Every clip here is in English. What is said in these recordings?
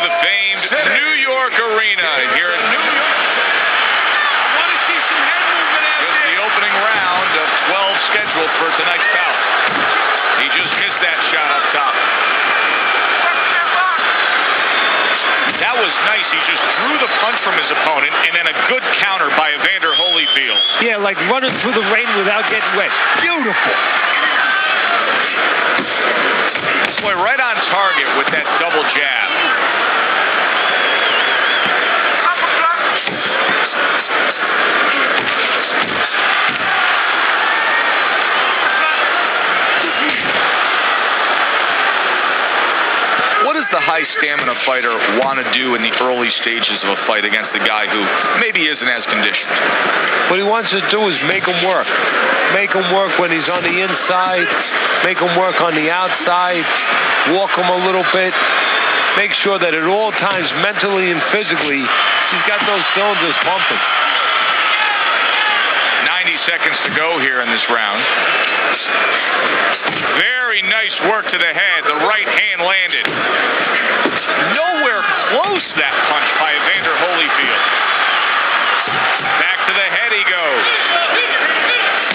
the famed New York Arena here in New York. I want to see some head movement out Just there. the opening round of 12 scheduled for tonight's bout. He just missed that shot up top. That was nice. He just drew the punch from his opponent, and then a good counter by Evander Holyfield. Yeah, like running through the rain without getting wet. Beautiful. This boy right on target with that double jab. What does the high stamina fighter want to do in the early stages of a fight against a guy who maybe isn't as conditioned? What he wants to do is make him work. Make him work when he's on the inside. Make him work on the outside. Walk him a little bit. Make sure that at all times, mentally and physically, he's got those cylinders pumping. 90 seconds to go here in this round. Very nice work to the head. The right hand landed. Nowhere close that punch by Evander Holyfield. Back to the head he goes.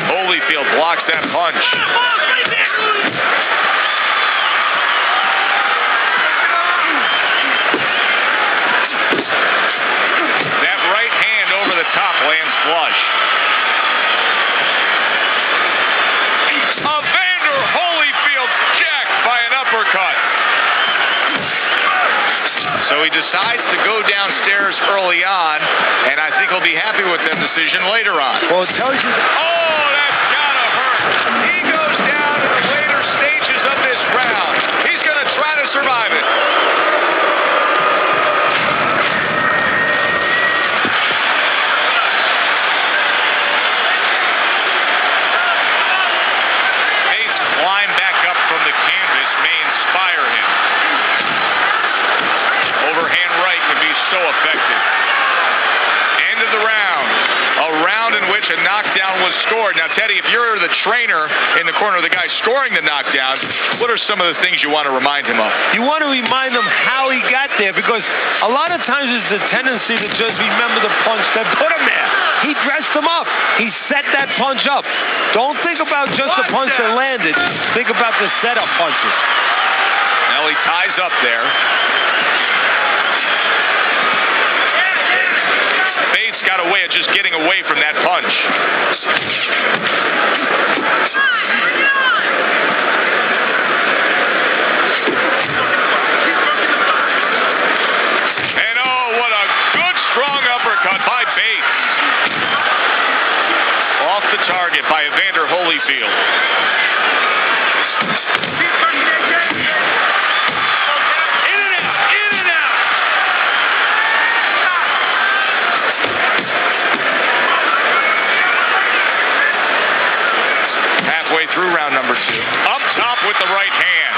Holyfield blocks that punch. That right hand over the top lands flush. Evander Holyfield jacked by an uppercut. So he decides to go downstairs early on, and I think he'll be happy with that decision later on. Well, it tells you that. Oh, that's gotta hurt. He goes down in the later stages of this round. He's gonna try to survive it. Bates climb back up from the canvas may inspire him. Overhand right can be so effective. End of the round. A round in which a knockdown was scored. Now, Teddy, if you're the trainer in the corner of the guy scoring the knockdown, what are some of the things you want to remind him of? You want to remind him how he got there, because a lot of times it's a tendency to just remember the punch that put him there. He dressed him up. He set that punch up. Don't think about just the punch that landed. Think about the setup punches. Now he ties up there. Bates got a way of just getting away from that punch. And oh, what a good strong uppercut by Bates. Off the target by Evander Holyfield. Halfway through round number 2. Up top with the right hand.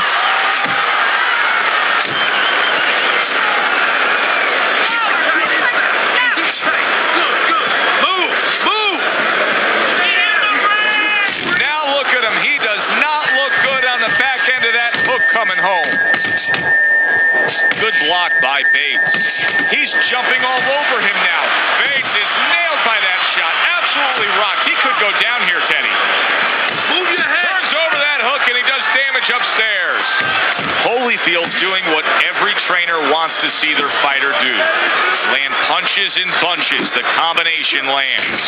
Move! Now look at him. He does not look good on the back end of that hook coming home. Good block by Bates. He's jumping all over him now. Bates is nailed by that shot. Absolutely rocked. He could go down here, Teddy. Move your head. Turns over that hook and he does damage upstairs. Holyfield's doing what every trainer wants to see their fighter do. Land punches in bunches. The combination lands.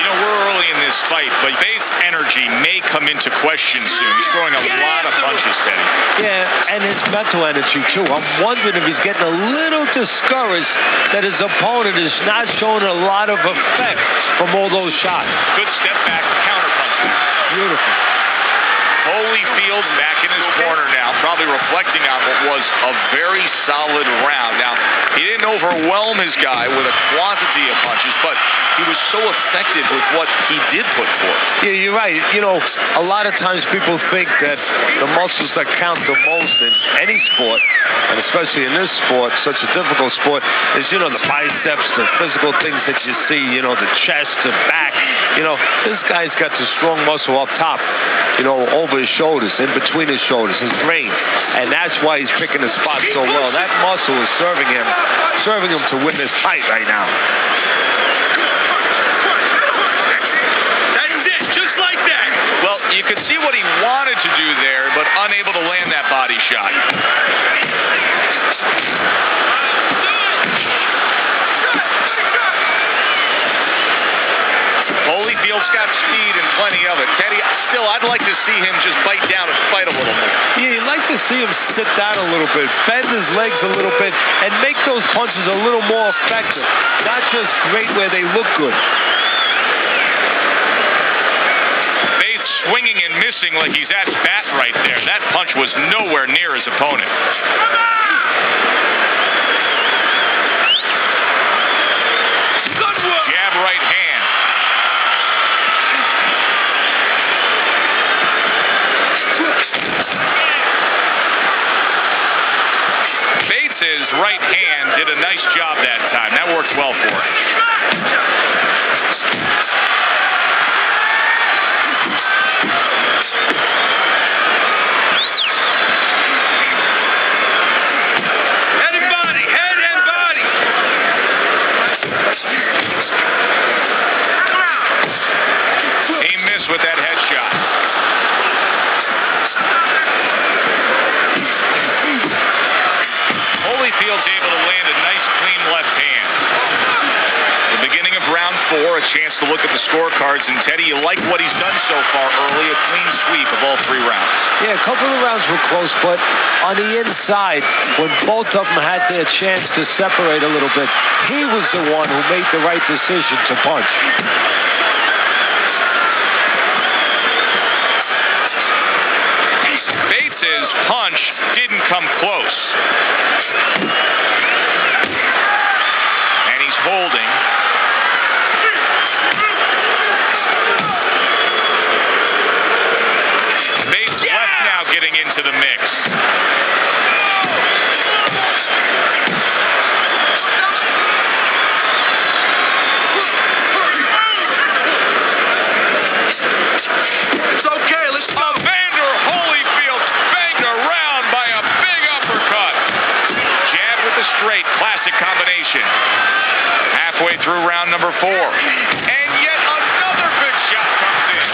You know, we're early in this fight, but Bates' energy may come into question soon. He's throwing a lot of punches, Teddy. Yeah, and his mental energy, too. I'm wondering if he's getting a little discouraged that his opponent is not showing a lot of effect from all those shots. Good step back, counter punch. Beautiful. Holyfield back in his corner now, probably reflecting on what was a very solid round. Now, he didn't overwhelm his guy with a quantity of punches, but he was so effective with what he did put forth. Yeah, you're right. You know, a lot of times people think that the muscles that count the most in any sport, and especially in this sport, such a difficult sport, is, you know, the biceps, the physical things that you see, you know, the chest, the back. You know, this guy's got the strong muscle up top, you know, over his shoulders, in between his shoulders, his brain. And that's why he's picking the spot so well. That muscle is serving him to win this fight right now. That's it, just like that. Well, you could see what he wanted to do there, but unable to land that body shot. Holyfield's got speed and plenty of it. Teddy, still, I'd like to see him just bite down and fight a little more. Yeah, you'd like to see him sit down a little bit, bend his legs a little bit, and make those punches a little more effective. Not just great where they look good. Bates swinging and missing like he's at bat right there. That punch was nowhere near his opponent. Good work. Jab right hand. Bates' right hand did a nice job that time. That worked well for him. Head and body, head and body. He missed with that headshot. Holyfield's able to land a nice, clean left hand. The beginning of round 4, a chance to look at the scorecards. And, Teddy, you like what he's done so far early, a clean sweep of all 3 rounds. Yeah, a couple of rounds were close, but on the inside, when both of them had their chance to separate a little bit, he was the one who made the right decision to punch. Bates' punch didn't come close. And he's holding. Bates left now getting into the mix. It's okay, let's go. Evander Holyfield banged around by a big uppercut. Jab with the straight, classic combination. Halfway through round number 4. And yet another big shot comes in.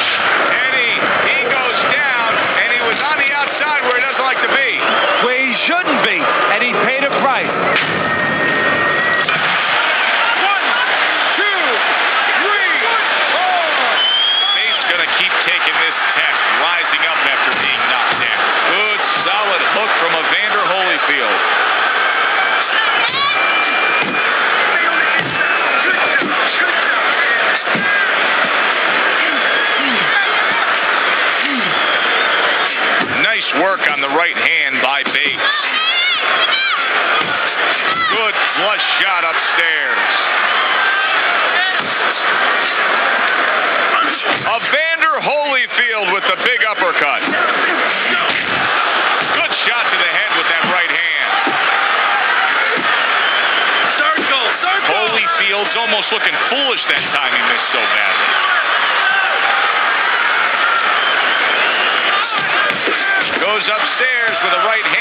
And he goes down, and he was on the outside where he doesn't like to be. Where he shouldn't be, and he paid a price. 1, 2, 3, 4. Bates gonna keep taking this test, rising up after being knocked down. Good, solid hook from Evander Holyfield. Nice work on the right hand by Bates. Good flush shot upstairs. Evander Holyfield with the big uppercut. Good shot to the head with that right hand. Circle, circle. Holyfield's almost looking foolish that time he missed so badly. Goes upstairs with a right hand.